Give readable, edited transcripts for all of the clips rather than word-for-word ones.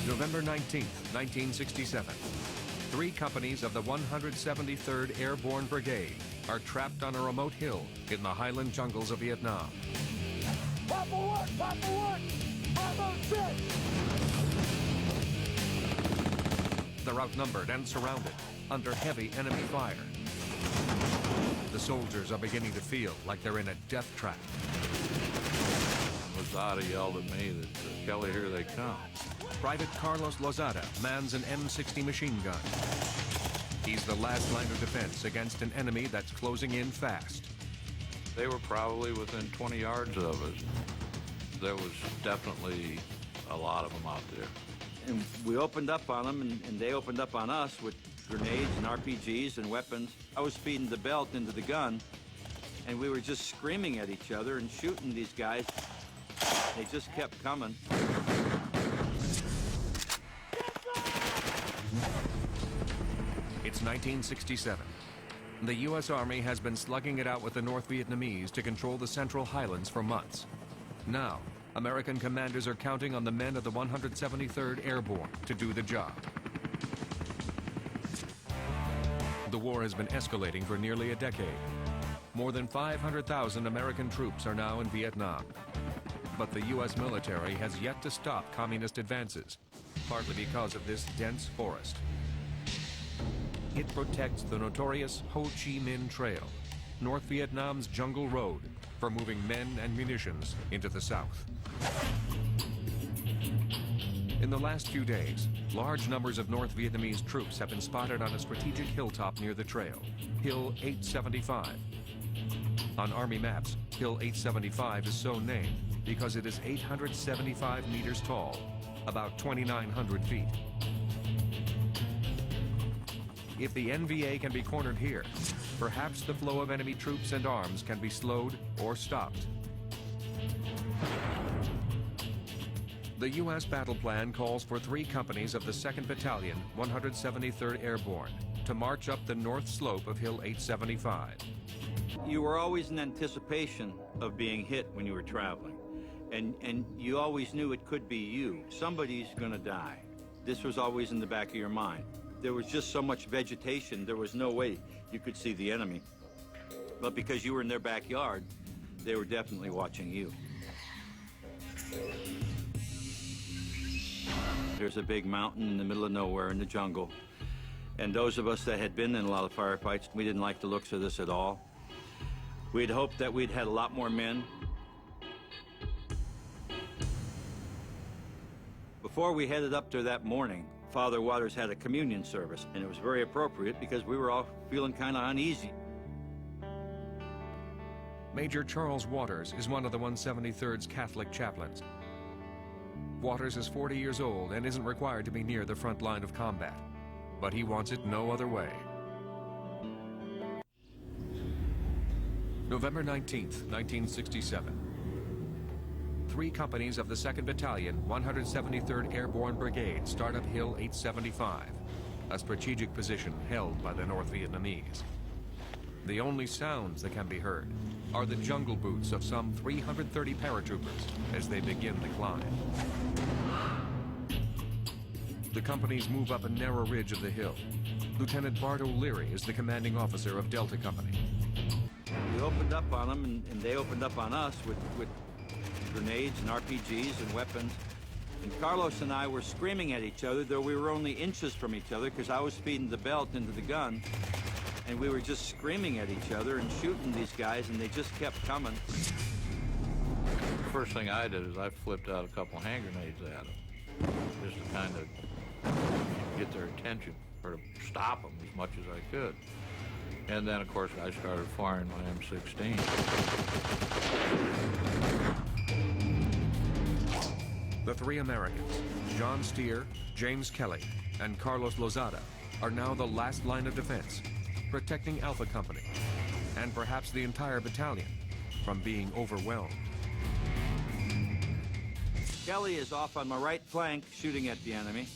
November 19th, 1967. 3 companies of the 173rd Airborne Brigade are trapped on a remote hill in the highland jungles of Vietnam. Papa 1! Papa 1! Bravo 6! They're outnumbered and surrounded under heavy enemy fire. The soldiers are beginning to feel like they're in a death trap. Lozada yelled at me that, Kelly, here they come. Private Carlos Lozada mans an M60 machine gun. He's the last line of defense against an enemy that's closing in fast. They were probably within 20 yards of us. There was definitely a lot of them out there. And we opened up on them, and they opened up on us with grenades and RPGs and weapons. I was feeding the belt into the gun, and we were just screaming at each other and shooting these guys. They just kept coming. It's 1967. The U.S. Army has been slugging it out with the North Vietnamese to control the Central Highlands for months. Now, American commanders are counting on the men of the 173rd Airborne to do the job. The war has been escalating for nearly a decade. More than 500,000 American troops are now in Vietnam. But the U.S. military has yet to stop communist advances, partly because of this dense forest. It protects the notorious Ho Chi Minh Trail, North Vietnam's jungle road for moving men and munitions into the south. In the last few days, large numbers of North Vietnamese troops have been spotted on a strategic hilltop near the trail, Hill 875. On Army maps, Hill 875 is so named because it is 875 meters tall, about 2,900 feet. If the NVA can be cornered here, perhaps the flow of enemy troops and arms can be slowed or stopped. The U.S. battle plan calls for 3 companies of the 2nd Battalion, 173rd Airborne, to march up the north slope of Hill 875. You were always in anticipation of being hit when you were traveling. And you always knew it could be you. Somebody's gonna die. This was always in the back of your mind. There was just so much vegetation, there was no way you could see the enemy. But because you were in their backyard, they were definitely watching you. There's a big mountain in the middle of nowhere in the jungle. And those of us that had been in a lot of firefights, we didn't like the looks of this at all. We'd hoped that we'd had a lot more men. Before we headed up there that morning, Father Waters had a communion service, and it was very appropriate because we were all feeling kind of uneasy. Major Charles Waters is one of the 173rd's Catholic chaplains. Waters is 40 years old and isn't required to be near the front line of combat, but he wants it no other way. November 19th, 1967. 3 companies of the 2nd Battalion, 173rd Airborne Brigade start up Hill 875, a strategic position held by the North Vietnamese. The only sounds that can be heard are the jungle boots of some 330 paratroopers as they begin the climb. The companies move up a narrow ridge of the hill. Lieutenant Bart O'Leary is the commanding officer of Delta Company. We opened up on them, and they opened up on us with grenades and RPGs and weapons. And Carlos and I were screaming at each other, though we were only inches from each other because I was feeding the belt into the gun. And we were just screaming at each other and shooting these guys, and they just kept coming. The first thing I did is I flipped out a couple hand grenades at them, just to kind of get their attention, or to stop them as much as I could. And then, of course, I started firing my M16. The 3 Americans, John Steer, James Kelly, and Carlos Lozada, are now the last line of defense, protecting Alpha Company, and perhaps the entire battalion, from being overwhelmed. Kelly is off on my right flank shooting at the enemy.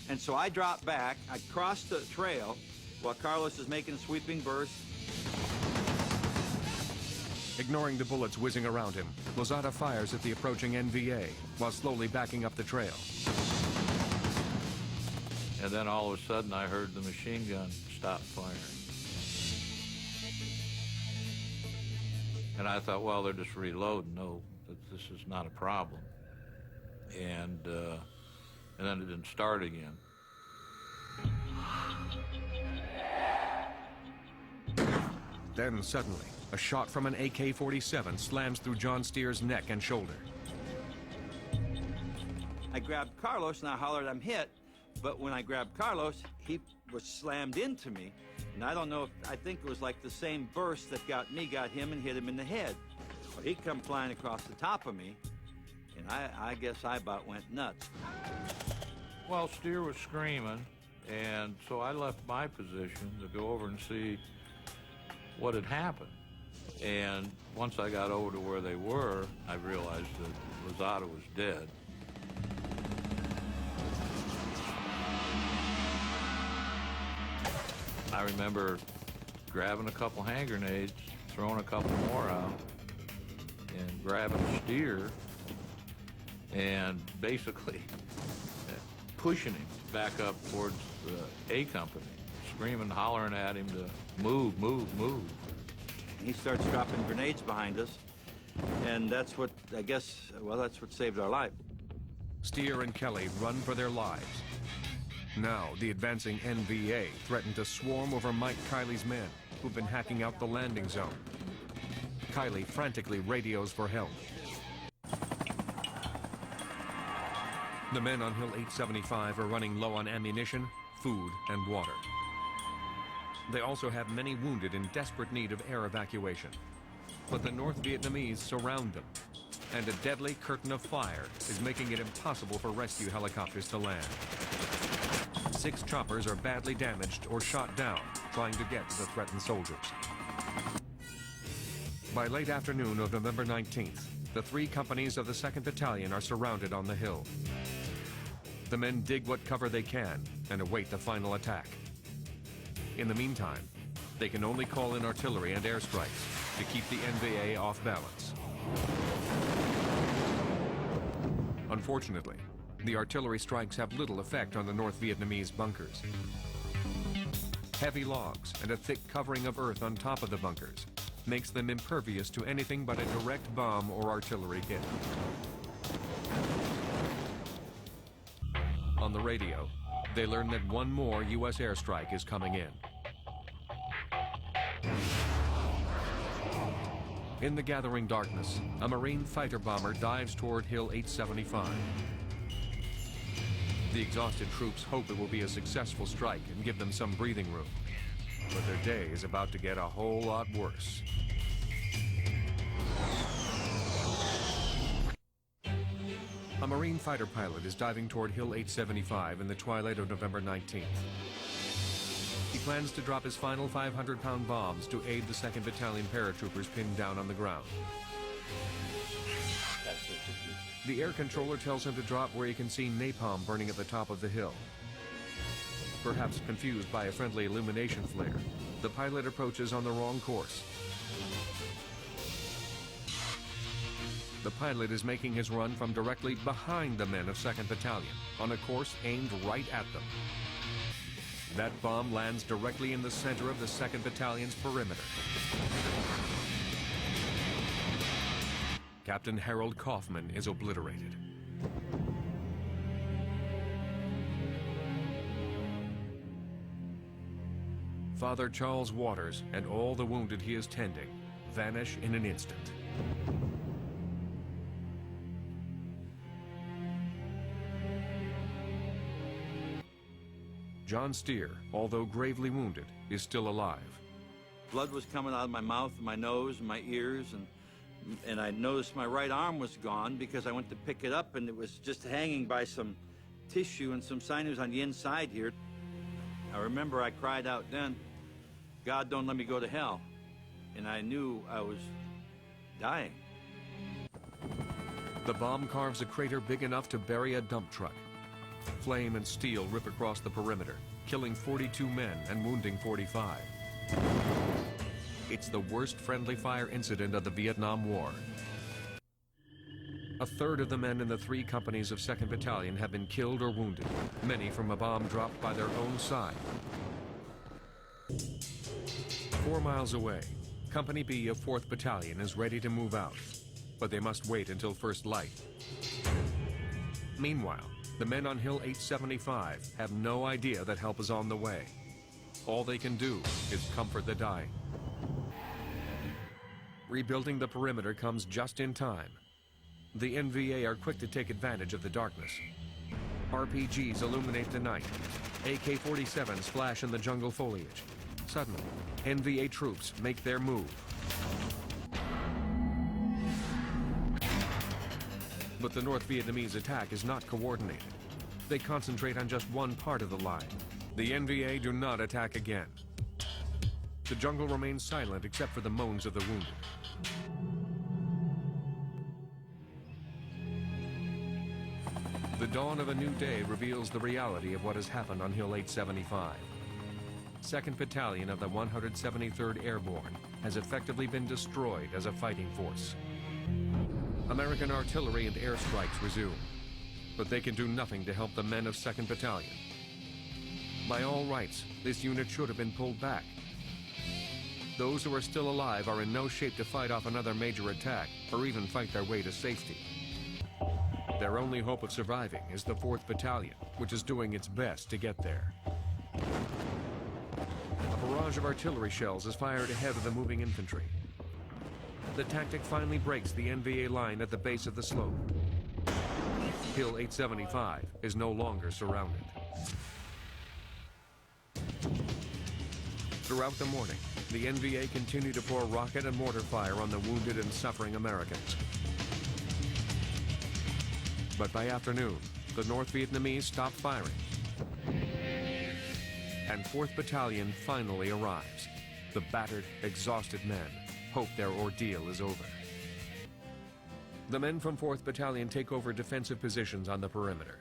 And so I drop back, I cross the trail while Carlos is making a sweeping burst. Ignoring the bullets whizzing around him, Lozada fires at the approaching NVA while slowly backing up the trail. And then all of a sudden I heard the machine gun stop firing. And I thought, well, they're just reloading. No, this is not a problem. And then it didn't start again. Then suddenly, a shot from an AK-47 slams through John Steer's neck and shoulder. I grabbed Carlos and I hollered, I'm hit. But when I grabbed Carlos, he was slammed into me. And I don't know I think it was like the same burst that got him and hit him in the head. Well, he come flying across the top of me, and I guess I about went nuts. Well, Steer was screaming, and so I left my position to go over and see what had happened. And once I got over to where they were, I realized that Lozada was dead. I remember grabbing a couple hand grenades, throwing a couple more out, and grabbing Steer, and basically pushing him back up towards the A Company, screaming, hollering at him to move, move, move. He starts dropping grenades behind us, and that's what, I guess, well, that's what saved our life. Steer and Kelly run for their lives. Now, the advancing NVA threaten to swarm over Mike Kiley's men, who've been hacking out the landing zone. Kiley frantically radios for help. The men on Hill 875 are running low on ammunition, food, and water. They also have many wounded in desperate need of air evacuation. But the North Vietnamese surround them, and a deadly curtain of fire is making it impossible for rescue helicopters to land. 6 choppers are badly damaged or shot down, trying to get to the threatened soldiers. By late afternoon of November 19th, the 3 companies of the 2nd Battalion are surrounded on the hill. The men dig what cover they can and await the final attack. In the meantime, they can only call in artillery and airstrikes to keep the NVA off balance. Unfortunately, the artillery strikes have little effect on the North Vietnamese bunkers. Heavy logs and a thick covering of earth on top of the bunkers makes them impervious to anything but a direct bomb or artillery hit. On the radio, they learn that one more U.S. airstrike is coming in. In the gathering darkness, a Marine fighter bomber dives toward Hill 875. The exhausted troops hope it will be a successful strike and give them some breathing room. But their day is about to get a whole lot worse. A Marine fighter pilot is diving toward Hill 875 in the twilight of November 19th. He plans to drop his final 500-pound bombs to aid the 2nd Battalion paratroopers pinned down on the ground. The air controller tells him to drop where he can see napalm burning at the top of the hill. Perhaps confused by a friendly illumination flare, the pilot approaches on the wrong course. The pilot is making his run from directly behind the men of 2nd Battalion, on a course aimed right at them. That bomb lands directly in the center of the 2nd Battalion's perimeter. Captain Harold Kaufman is obliterated. Father Charles Waters and all the wounded he is tending vanish in an instant. John Steer, although gravely wounded, is still alive. Blood was coming out of my mouth, my nose, and my ears, and I noticed my right arm was gone because I went to pick it up and it was just hanging by some tissue and some sinews on the inside here. I remember I cried out then, "God, don't let me go to hell." And I knew I was dying. The bomb carves a crater big enough to bury a dump truck. Flame and steel rip across the perimeter, killing 42 men and wounding 45. It's the worst friendly fire incident of the Vietnam War. A third of the men in the 3 companies of 2nd Battalion have been killed or wounded, many from a bomb dropped by their own side. 4 miles away, Company B of 4th Battalion is ready to move out, but they must wait until first light. Meanwhile, the men on Hill 875 have no idea that help is on the way. All they can do is comfort the dying. Rebuilding the perimeter comes just in time. The NVA are quick to take advantage of the darkness. RPGs illuminate the night. AK-47s flash in the jungle foliage. Suddenly, NVA troops make their move. But the North Vietnamese attack is not coordinated. They concentrate on just one part of the line. The NVA do not attack again. The jungle remains silent except for the moans of the wounded. The dawn of a new day reveals the reality of what has happened on Hill 875. 2nd Battalion of the 173rd Airborne has effectively been destroyed as a fighting force. American artillery and airstrikes resume, but they can do nothing to help the men of 2nd Battalion. By all rights, this unit should have been pulled back. Those who are still alive are in no shape to fight off another major attack or even fight their way to safety. Their only hope of surviving is the 4th Battalion, which is doing its best to get there. A barrage of artillery shells is fired ahead of the moving infantry. The tactic finally breaks the NVA line at the base of the slope. Hill 875 is no longer surrounded. Throughout the morning, the NVA continue to pour rocket and mortar fire on the wounded and suffering Americans. But by afternoon, the North Vietnamese stop firing. And 4th Battalion finally arrives. The battered, exhausted men hope their ordeal is over. The men from 4th Battalion take over defensive positions on the perimeter.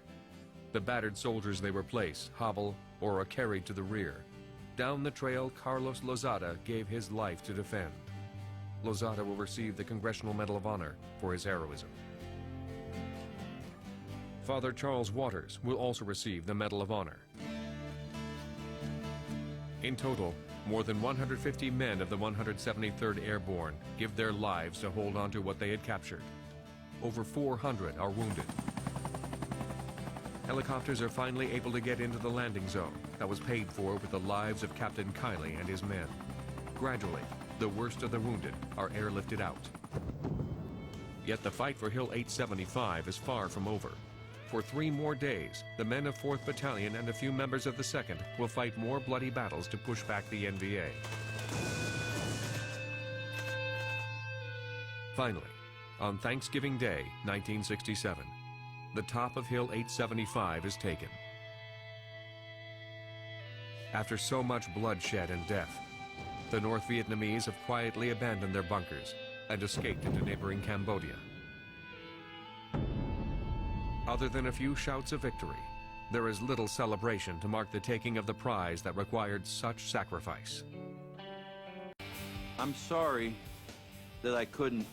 The battered soldiers they replace hobble or are carried to the rear. Down the trail, Carlos Lozada gave his life to defend. Lozada will receive the Congressional Medal of Honor for his heroism. Father Charles Waters will also receive the Medal of Honor. In total, more than 150 men of the 173rd Airborne give their lives to hold on to what they had captured. Over 400 are wounded. Helicopters are finally able to get into the landing zone that was paid for with the lives of Captain Kiley and his men. Gradually, the worst of the wounded are airlifted out. Yet the fight for Hill 875 is far from over. For 3 more days, the men of 4th Battalion and a few members of the 2nd will fight more bloody battles to push back the NVA. Finally, on Thanksgiving Day, 1967, the top of Hill 875 is taken. After so much bloodshed and death, the North Vietnamese have quietly abandoned their bunkers and escaped into neighboring Cambodia. Other than a few shouts of victory, there is little celebration to mark the taking of the prize that required such sacrifice. I'm sorry that I couldn't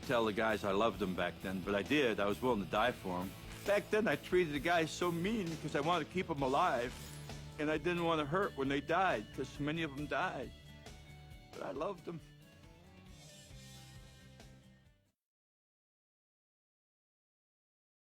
tell the guys I loved them back then, but I did. I was willing to die for them. Back then, I treated the guys so mean because I wanted to keep them alive, and I didn't want to hurt when they died because many of them died. But I loved them.